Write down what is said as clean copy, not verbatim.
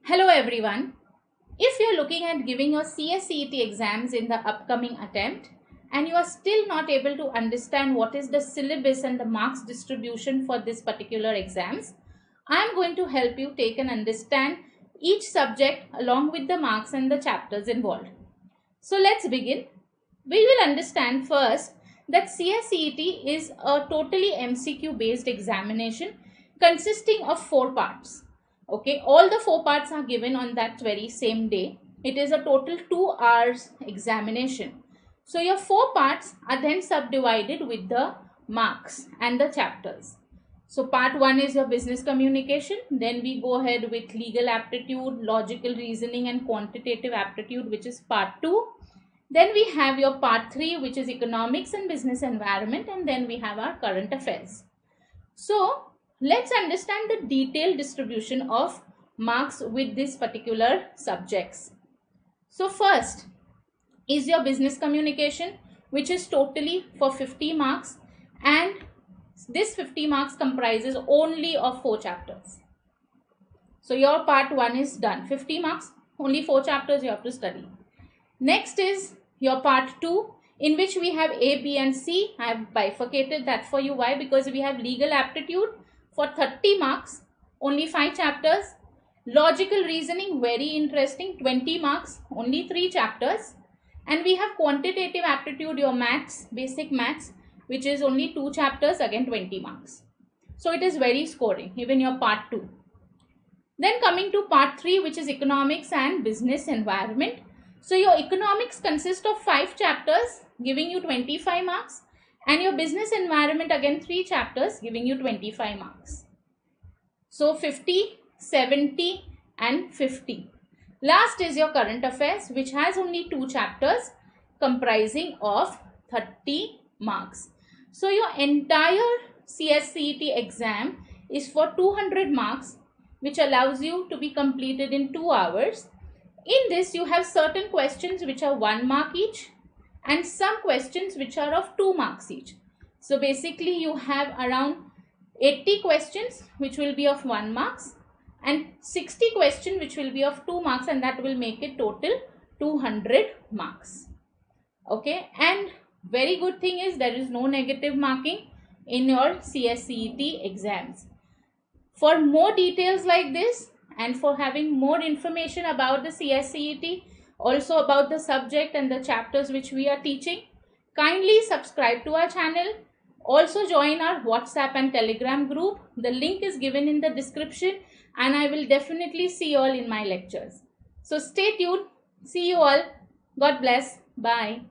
Hello everyone. If you're looking at giving your CSCET exams in the upcoming attempt and you are still not able to understand what is the syllabus and the marks distribution for this particular exams, I am going to help you take and understand each subject along with the marks and the chapters involved. So let's begin. We will understand first that CSCET is a totally MCQ based examination consisting of 4 parts. Okay, all the 4 parts are given on that very same day. It is a total 2 hours examination. So your 4 parts are then subdivided with the marks and the chapters. So part 1 is your business communication. Then we go ahead with legal aptitude, logical reasoning and quantitative aptitude, which is part 2. Then we have your part 3, which is economics and business environment, and then we have our current affairs. So let's understand the detailed distribution of marks with these particular subjects. So first is your business communication, which is totally for 50 marks, and this 50 marks comprises only of 4 chapters. So your part 1 is done. 50 marks, only 4 chapters you have to study. Next is your part 2, in which we have A, B and C. I have bifurcated that for you. Why? Because we have legal aptitude for 30 marks, only 5 chapters. Logical reasoning, very interesting, 20 marks, only 3 chapters. And we have quantitative aptitude, your maths, basic maths, which is only 2 chapters, again 20 marks. So it is very scoring, even your part 2. Then coming to part 3, which is economics and business environment. So your economics consists of 5 chapters giving you 25 marks, and your business environment again 3 chapters giving you 25 marks. So 50, 70 and 50. Last is your current affairs, which has only 2 chapters comprising of 30 marks. So your entire CSCET exam is for 200 marks, which allows you to be completed in 2 hours. In this, you have certain questions which are 1 mark each and some questions which are of 2 marks each. So basically you have around 80 questions which will be of 1 marks and 60 questions which will be of 2 marks, and that will make it total 200 marks. Okay, and very good thing is there is no negative marking in your CSCET exams. For more details like this, and for having more information about the CSCET, also about the subject and the chapters which we are teaching, kindly subscribe to our channel. Also join our WhatsApp and Telegram group. The link is given in the description, and I will definitely see you all in my lectures. So stay tuned. See you all. God bless. Bye.